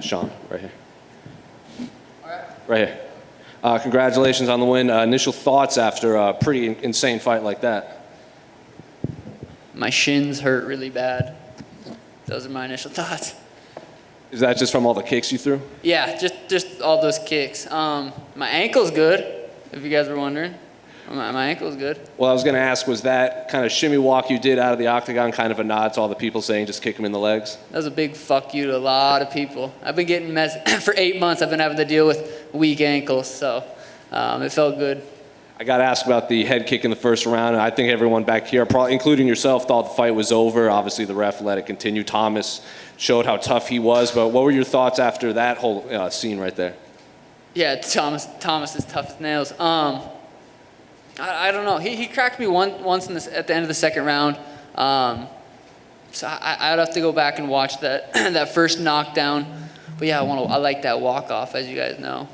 Sean, right here. Right here. Congratulations on the win. Initial thoughts after a pretty insane fight like that? My shins hurt really bad. Those are my initial thoughts. Is that just from all the kicks you threw? Yeah, just all those kicks. My ankle's good, if you guys were wondering. My ankle's good. Well, I was going to ask, was that kind of shimmy walk you did out of the octagon kind of a nod to all the people saying just kick him in the legs? That was a big fuck you to a lot of people. I've been getting for 8 months. I've been having to deal with weak ankles, so it felt good. I got asked about the head kick in the first round, and I think everyone back here, probably including yourself, thought the fight was over. Obviously, the ref let it continue. Thomas showed how tough he was, but what were your thoughts after that whole scene right there? Yeah, Thomas is tough as nails. I don't know. He cracked me once at the end of the second round. So I'd have to go back and watch that that first knockdown. But yeah, I like that walk off, as you guys know.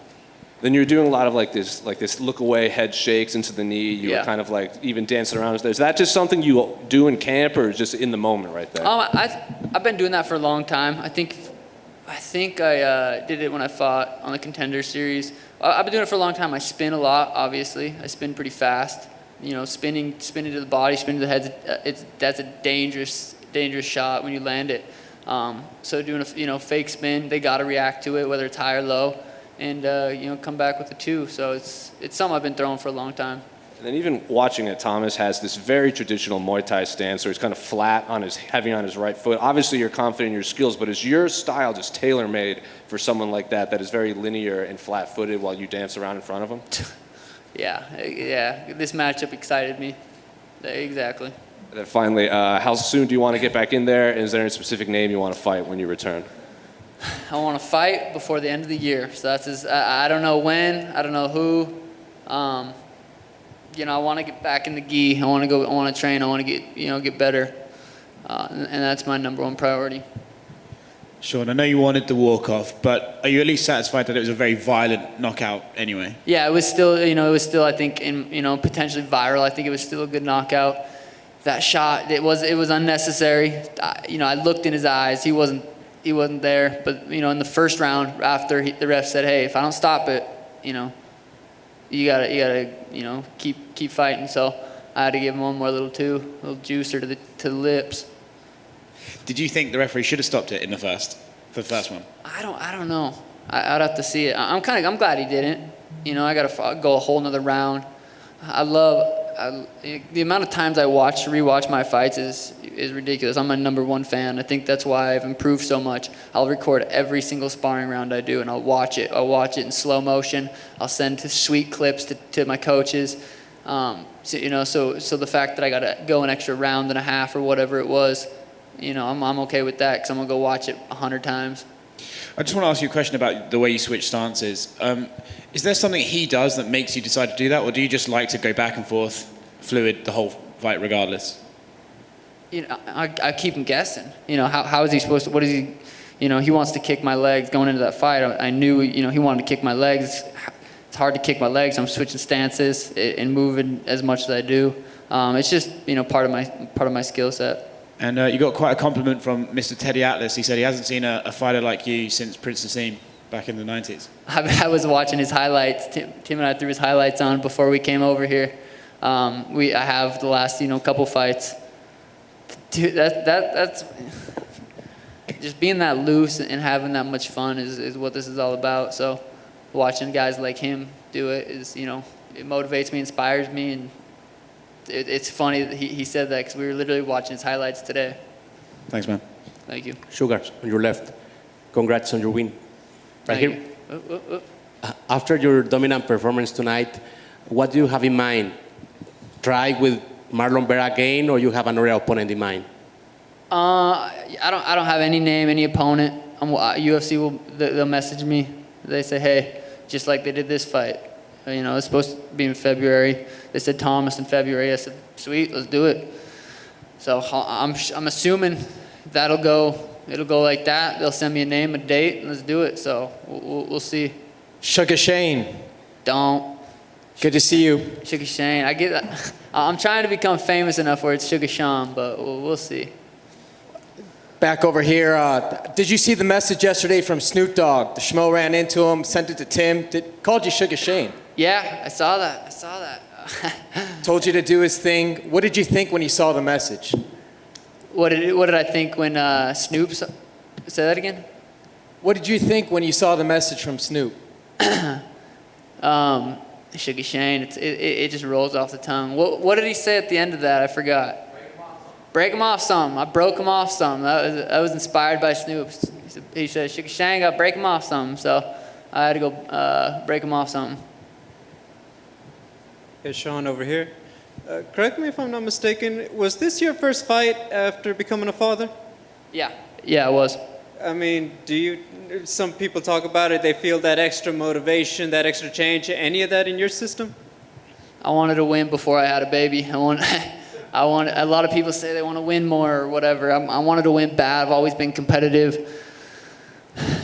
Then you were doing a lot of like this look away, head shakes into the knee. You were kind of like even dancing around. Is that just something you do in camp, or just in the moment right there? I've been doing that for a long time. I think I did it when I fought on the Contender Series. I've been doing it for a long time. I spin a lot, obviously. I spin pretty fast. You know, spinning to the body, spinning to the head. That's a dangerous shot when you land it. So doing a fake spin, they got to react to it, whether it's high or low, and come back with a 2. So it's something I've been throwing for a long time. And then even watching it, Thomas has this very traditional Muay Thai stance, where he's kind of flat heavy on his right foot. Obviously, you're confident in your skills, but is your style just tailor-made for someone like that is very linear and flat-footed while you dance around in front of him? Yeah. This matchup excited me. Exactly. And then finally, how soon do you want to get back in there? And is there any specific name you want to fight when you return? I want to fight before the end of the year. So I don't know when. I don't know who. I want to get back in the gi. I want to train. I want to get better, and that's my number one priority. Sean, I know you wanted the walk-off, but are you at least satisfied that it was a very violent knockout anyway? Yeah, it was still, I think, potentially viral. I think it was still a good knockout. That shot, it was unnecessary. I looked in his eyes. He wasn't there. But in the first round, after the ref said, "Hey, if I don't stop it, you gotta keep fighting." So I had to give him one more little juicer to the lips. Did you think the referee should have stopped it for the first one? I don't know. I'd have to see it. I'm glad he didn't. I gotta go a whole nother round. The amount of times I rewatch my fights is ridiculous. I'm my number one fan. I think that's why I've improved so much. I'll record every single sparring round I do, and I'll watch it. I'll watch it in slow motion. I'll send sweet clips to my coaches. So the fact that I got to go an extra round and a half or whatever it was, I'm okay with that, because I'm gonna go watch it 100 times. I just want to ask you a question about the way you switch stances. Is there something he does that makes you decide to do that, or do you just like to go back and forth, fluid, the whole fight regardless? I keep him guessing. How is he supposed to? What is he? He wants to kick my legs. Going into that fight, I knew he wanted to kick my legs. It's hard to kick my legs. I'm switching stances and moving as much as I do. It's just part of my skill set. And you got quite a compliment from Mr. Teddy Atlas. He said he hasn't seen a fighter like you since Prince Nassim back in the 90s. I was watching his highlights. Tim and I threw his highlights on before we came over here. I have the last couple fights. Dude, that's just being that loose and having that much fun is what this is all about. So watching guys like him do it is it motivates me, inspires me, and it's funny that he said that, because we were literally watching his highlights today. Thanks, man. Thank you. Sugar, on your left. Congrats on your win. Right here. After your dominant performance tonight, what do you have in mind? Try with Marlon Vera again, or you have another opponent in mind? I don't have any name, any opponent. UFC they'll message me. They say, hey, just like they did this fight. It's supposed to be in February. They said Thomas in February. I said, sweet, let's do it. So I'm assuming it'll go like that. They'll send me a name, a date, and let's do it. So we'll see. Sugar Shane. Don't. Good to see you. Sugar Shane. I'm trying to become famous enough where it's Sugar Sean, but we'll see. Back over here. Did you see the message yesterday from Snoop Dogg? The schmo ran into him, sent it to Tim. Called you Sugar Shane. Yeah, I saw that. Told you to do his thing. What did you think when you saw the message? What did I think when Snoop? Say that again. What did you think when you saw the message from Snoop? Sugar Shane. It just rolls off the tongue. What did he say at the end of that? I forgot. Break him off some. I broke him off some. I was inspired by Snoop. He said, Sugar Shane, got to break him off some. So I had to go break him off something. Hey, Sean over here. Correct me if I'm not mistaken. Was this your first fight after becoming a father? Yeah, it was. I mean, some people talk about it, they feel that extra motivation, that extra change. Any of that in your system? I wanted to win before I had a baby. A lot of people say they want to win more or whatever. I wanted to win bad. I've always been competitive.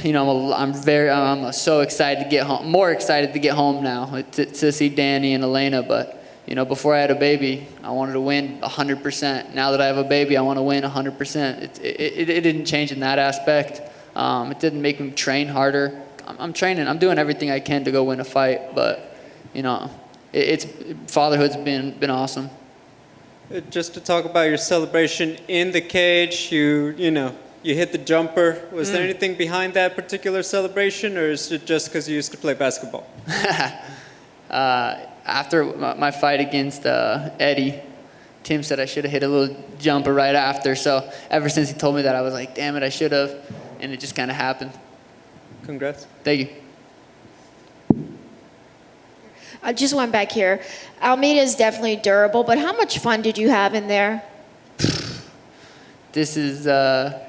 You know, I'm so excited to get home, more excited to get home now to see Danny and Elena. But, you know, before I had a baby, I wanted to win 100%. Now that I have a baby, I want to win 100%. It didn't change in that aspect. It didn't make me train harder. I'm training. I'm doing everything I can to go win a fight. But, you know, fatherhood's been awesome. Just to talk about your celebration in the cage, you hit the jumper. Was there anything behind that particular celebration, or is it just because you used to play basketball? After my fight against Eddie, Tim said I should have hit a little jumper right after. So ever since he told me that, I was like, damn it, I should have. And it just kind of happened. Congrats. Thank you. I just went back here. Almeida is definitely durable, but how much fun did you have in there? This is, I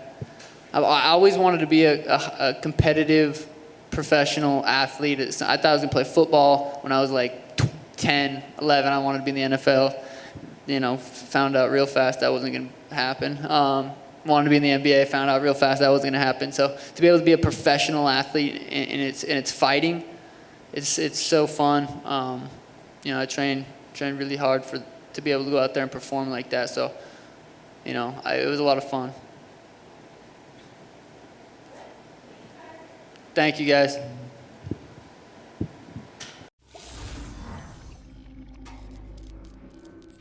always wanted to be a competitive professional athlete. I thought I was going to play football when I was like 10, 11. I wanted to be in the NFL. You know, found out real fast that wasn't going to happen. Wanted to be in the NBA, found out real fast that wasn't going to happen. So to be able to be a professional athlete and it's fighting, it's so fun. You know, I train really hard to be able to go out there and perform like that. So, you know, it was a lot of fun. Thank you, guys.